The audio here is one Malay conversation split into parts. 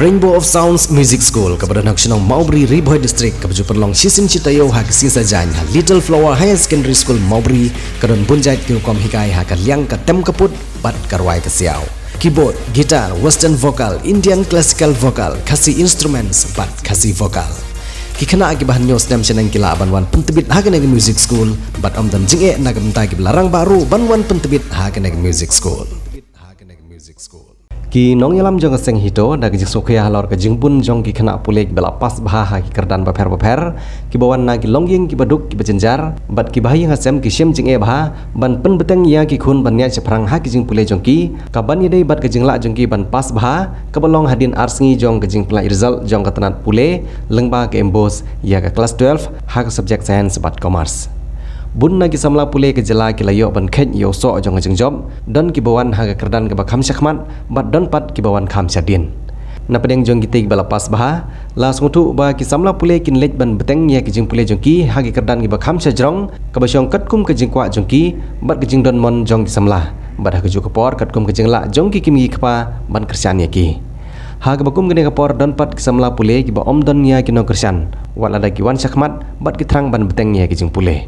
Rainbow of Sounds Music School kepada Nasional Maubri Riboy District kepada perlong sisim citayo hak sisa janya Little Flower Higher Secondary School Maubri kedon bunjait kirukom hikai hak liang ke tem keput bat karwai kesiau keyboard, gitar, western vocal, Indian classical vocal, kasih instruments bat kasih vocal. Kikana agi bahan news nem senang kila banwan pentebit hagan agi music school bat amdan jinge nagam tagi belarang baru banwan pentebit hagan agi music school. Ki nong yalam jong seng hito dag jing sokya halor ke jingbun jong ki kena pulek bela pas baha ki kerdan baper ki bawan nagi longyeng ki baduk ki bejenjar bat ki bahi ngasem ki shem jing e baha ban pen beteng ya ki khun ban nya seprang ha ki jing pule jong ki ka ban yedei bat ke jing la jong ki ban pas baha ke belong hadin arsengi jong ke jing pela result jong ke tenat pule lengba ke embos ya ke kelas 12 ha ke subjek science bat commerce. Bun nagi samla pule ke jela ki layo ban khet yo so jong jeng job don ki bawan ha ke kerdan ke bakham syakmat bat don pat ki bawan kham syadin na pedeng jong gitik bala pas baha la smutu ba ki samla pule kin lej ban beteng ya ki jing pule jong ki ha ki kerdan ki bakham syajrong ke basyong kat kum ke jing kwa jong ki bat ke jing don mon jong ki samla bat ha ke ju kapor kat kum ke jing la jong ki kimi kpa ban kersan ya ki ha ke bakum gene kapor don pat ki samla pule ki ba om don ya ki no kersan wala da ki wan syakmat bat ki trang ban beteng ya ki jing pule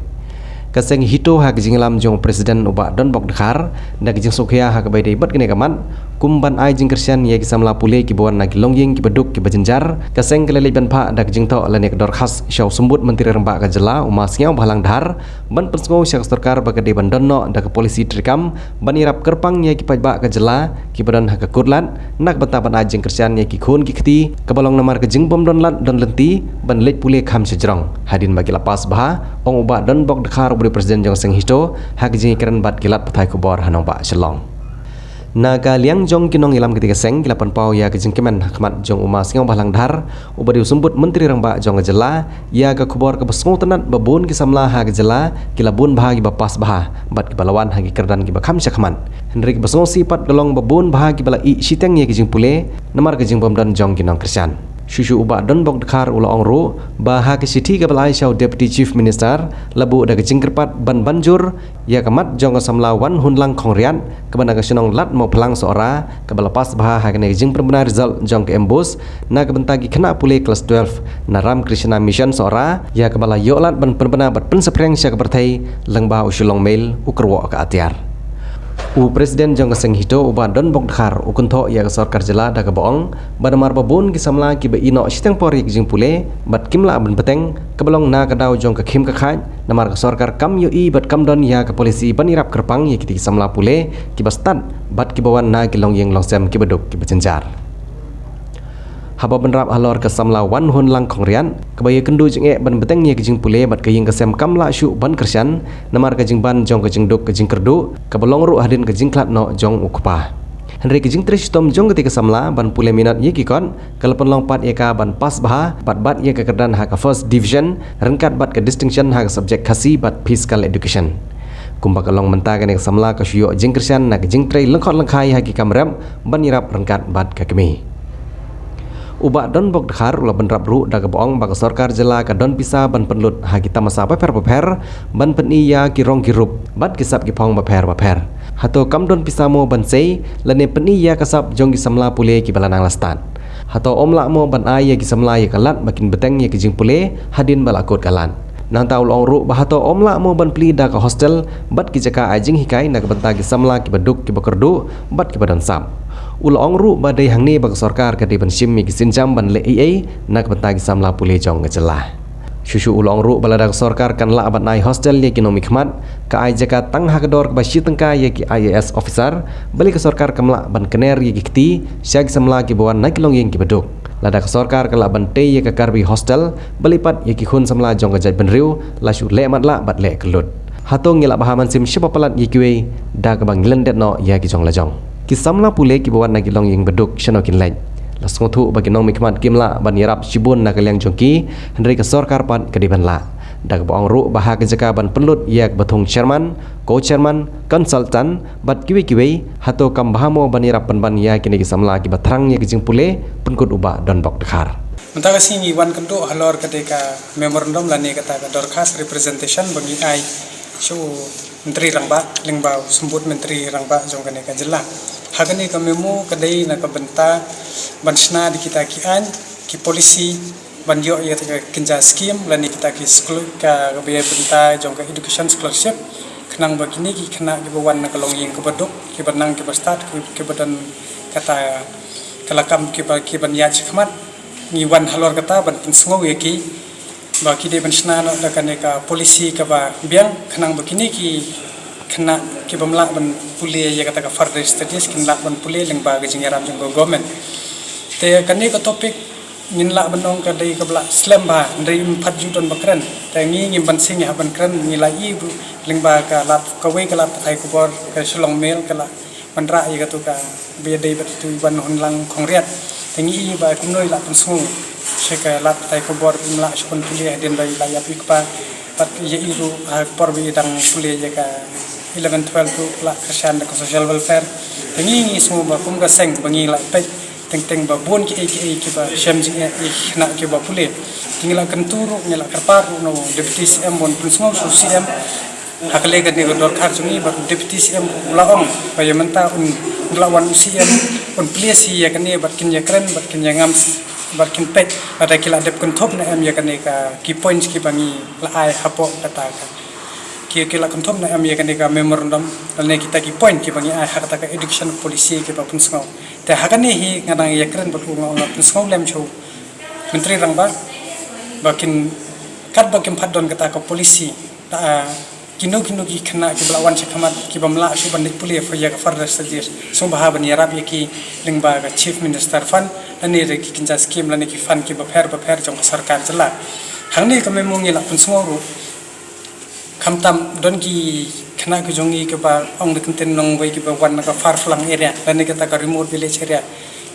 kaseng hito hak jinglam jong presiden uba don bok dekhar nag jing sokya hak bai dei bat kene kaman kumban ai jing kersian ye ki samla pule ki bawan nag longyeng ki beduk ki bajenjar kaseng kelele ban pha dak jing to lane dor khas syau sumbut menteri rembak ka jela umas nyau balang dhar ban persngo syak sarkar ba kede ban donno dak polisi trikam ban irap kerpang ye ki pajba ka jela ki badan hak kurlat nak bataban ai jing kersian ye ki khun ki khti kebalong namar ke jing bom don lat don lenti ban lej pule kham sejrong hadin bagi lapas baha ong uba don bok dekhar Presiden jong seng hito hak jing keren bat kilat patai kubor hanong ba selong naga liang jong kinong ilam ketika seng kilapan pau ya kejing kemen hakmat jong umas ngau balang dhar ubadi usumbut menteri rangba jong jela ya ke kubor ke besngo tenat babun ki samla hak jela kilabun bahagi bapas baha bat ki balawan hagi kerdan ki bakham syakman Henrik besngo sipat gelong babun bahagi bala i siteng ye kejing pule namar kejing bomdan jong kinong kersan Shushu uba don bok dekhar ula ongru baha ke siti ke balai syau deputy chief minister labu da kejing kerpat ban banjur ya kemat jong samla wan hunlang khongrian ke bana kesenong lat mo pelang seora ke balapas baha ha kene kejing perbenar result jong ke embus na ke bentagi kena pule kelas 12 na Ram Krishna mission seora ya ke bala yo lat ban perbenar bat pen sepreng sya ke pertai lengba usulong mail ukerwo ke atiar U presiden jong seng hito uba don bok dekhar ukunto ya sarkar jela da ke boong badamar babun ki samla ki be ino siteng pori ki jing pule bat kimla ban beteng ke belong na ke daw jong ke khim ke khat namar ke sarkar kam yo i bat kam don ya ke polisi ban irap kerpang ye ki samla pule ki bastat bat ki bawan na ki long yeng long sem ki beduk ki bejenjar haba benrap halor ke samla wan hun lang khongrian kebaya kendu jing e ban beteng ye kejing pule bat keying kesem kamla syu ban kersian namar kejing ban jong kejing duk kejing kerdu kebolong ru hadin kejing klat no jong ukpa Henry kejing tristom jong ketika samla ban pule minat ye kikon kalapan long pat ye ka ban pas baha bat ye ke kerdan ha ke first division rengkat bat ke distinction ha ke subjek kasi bat physical education kumba kalong mentagan yang samla ke syu jing kersian na kejing trai lengkhot lengkhai ha ki kamram ban irap rengkat bat ke kemi Uba don bok dekhar ula benrap ru da ke boong bak sarkar jela ka don pisa ban penlut ha kita masa paper ban peni ya ki rong kirup bat kisap ki phong paper hato kam don pisa mo ban sei lane peni ya kasap jong ki samla pule ki balanang lastan hato omla mo ban ai ya ki samla ya kalat makin beteng ya ki jing pule hadin balakot kalan nang taul ong ru bahato omla mo ban pli da ka hostel bat ki jaka ajing hikai na ka benta ki samla ki baduk ki bakerdu bat ki badan sam ul ong ru badai hangni bak sarkar ka ban sim mi ki sinjam ban le ai nak benta ki samla pule jong ngejela shushu ul ong ru balada sarkar kan la ban nai hostel ye ki no mikmat ka ai jaka tang ha kador ka bashi tengka ye ki IAS officer bali ka sarkar kamla ban kener ye ki kti syag samla ki bawan nak long yeng ki baduk lada ka sarkar ka la ban te ye ka karbi hostel bali pat ye ki khun samla jong ka jaj ban riu la shu le mat la bat le kelut hatong ngela bahaman sim shipa palat ye ki we da ka bang lendet no ye ki jong la jong ki samla pule ki bawan nagi long yeng beduk shanokin lain lasngo thu bagi nong mikmat kimla ban yarap sibun na kalyang jongki hendri ka sarkar pan kediban la dak boong ru baha ke jaka ban pelut yak bathung chairman co-chairman consultant bat kiwi hato kam bahamo ban yarap ban ya kini ki samla ki batrang ye kijing pule penkut uba don bok dekhar mentaka sini wan kento halor ketika memorandum lani kata dorkas representation bagi ai show menteri rangba lengbau sembut menteri rangba jong kene ka jela hagani kamemu kadai na kabenta ban sna di kita ki an ki polisi ban yo ya ta kinja scheme lani kita ki school ka be bentai jong ka education scholarship kenang begini ki kena ki bawan na kalong ying kebaduk ki banang ki start ki badan kata kalakam ki ban ya chikmat ni wan halor kata ban pensngau ya ki ba ki de ban sna na da kan ka polisi ka ba biang kenang begini ki kena ki bamla ban pulia ya kata ka further studies kin lak ban pulia leng ba ga jingaram jong government te kan ni ka topik ngin la banong ka dei ka bla slam ba ndai 4 juton bakran te ngi ban sing ya ban kran ngi la i leng ba ka lat ka we ka lat thai ku bor ka sulong mel ka la ban ra ya ka tu ka be dei bat tu ban hon lang khong riat te ngi ba ku noi la pun smu se ka lat thai ku bor la shon pulia den dai la ya pi pa pat ye i ru por bi dang pulia ya ka 11 12 tu la kerjaan de social welfare te ngi smu ba kum ga seng bangi la pe teng ba bon ki ba shem jing na ki ba pule tingila kanturu ngela karparu no deputy cm bon principal so cm hakle ga ni dor khar jungi ba deputy cm laong ba yamanta un lawan cm un place ya kan ni ba kin ya kren ba kin ya ngam ba kin pet ada kila dep kun thop na em ya kan ni ka key points ki bangi la ai hapo kata ka kila kontom na am ya kan ka memorandum ne kita ki point ki bangi ai hakata ka education policy ki ba punsngau te hakani hi ngadang ya kren ba ku ngau punsngau lem chu menteri rangba bakin kat bakin phadon kata ka policy ta kinu ki khana ki balawan se khamat ki bamla su ban puli fa ya ka further studies so bah ban yarab ya ki lingba ka chief minister fan ani re ki kinja scheme lani ki fan ki ba pher jong sarkar jala hangni ka memongi la punsngau ru kamtam don ki khana ku jongi ke ba ong de kenten nong bai ki ba wan ka far flung area dan ni kata ka remote village area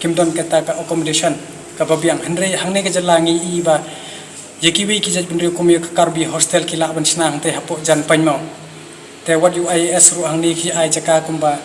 kim don kata ka accommodation ka ba biang hanre hangne ke jalangi i ba yeki wi ki jaj binre ko mi ka karbi hostel ki la ban sna hante hapo jan panmo te what you is ru angni ki ai jaka kumba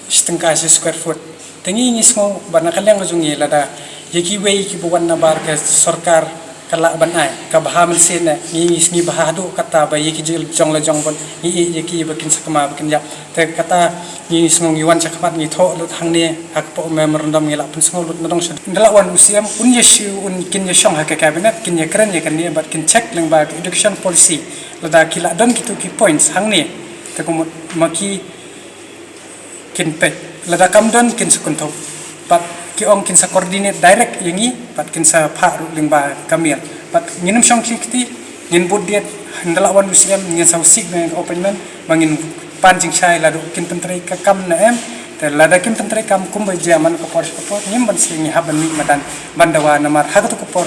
stengka square foot tengi ni smo bana kaleng jongi lada yeki wi ki ba wan na bar ka sarkar kala ban ai ka baha men sen na ni baha do kata ba yeki jong la jong bon ni yeki bakin sakma bakin ya te kata ni sngong yuan chakmat ni tho lut hang ne hak po memorandum ngela pun sngol lut nadong sed ndala wan usiam un yesu un kin ye shong ha ka cabinet kin ye kran ye kan ni bat kin check leng ba education policy lada kila don kitu ki points hang ne te ko maki kin pe lada kam don kin sukun tho bat ki ong kin sa coordinate direct yangi pat kin sa pha ru lingba kamil pat nginum shong kiti ngin budget ndala wan usiam ngin sa sik ne openement mangin panjing chai la do kin pentre ka kam na em te la da kin pentre kam kum ba jaman ko por nim ban sing ha ban mi madan bandawa namar ha ko por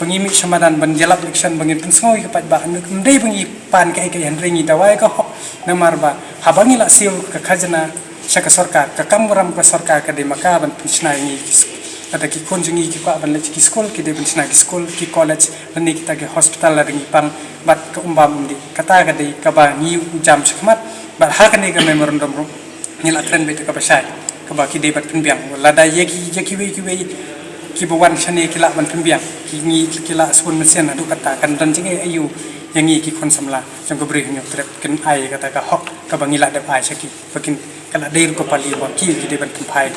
bangi mi samadan ban jalap election bangin pensoi ka pat ba ndei bangi pan ka ka hen ringi dawai ka hok namar ba ha bangi la siu ka khajana saka sarkar ka kamram ka sarkar ka de maka ban pinchna ngi ada ki konjungi ki pa ban le ki school ki de pinchna ki school ki college ani kita ke hospital la ringi pang bat ka umbam ndi kata ka de ka ba ni jam sakmat ba ha ka ne ka memorandum ro ni la tren be ka ba sai ka ba ki de bat pinbiang la da ye ki we ki ba wan chane ki la ban pinbiang ki ni ki la sun men adu kata kan dan jing ayu yang ni ki kon samla jong ko bri nyo trep ken ai kata ka hok ka ba ngi la de ai saki bakin kala deir ko pali ba ki de ban pai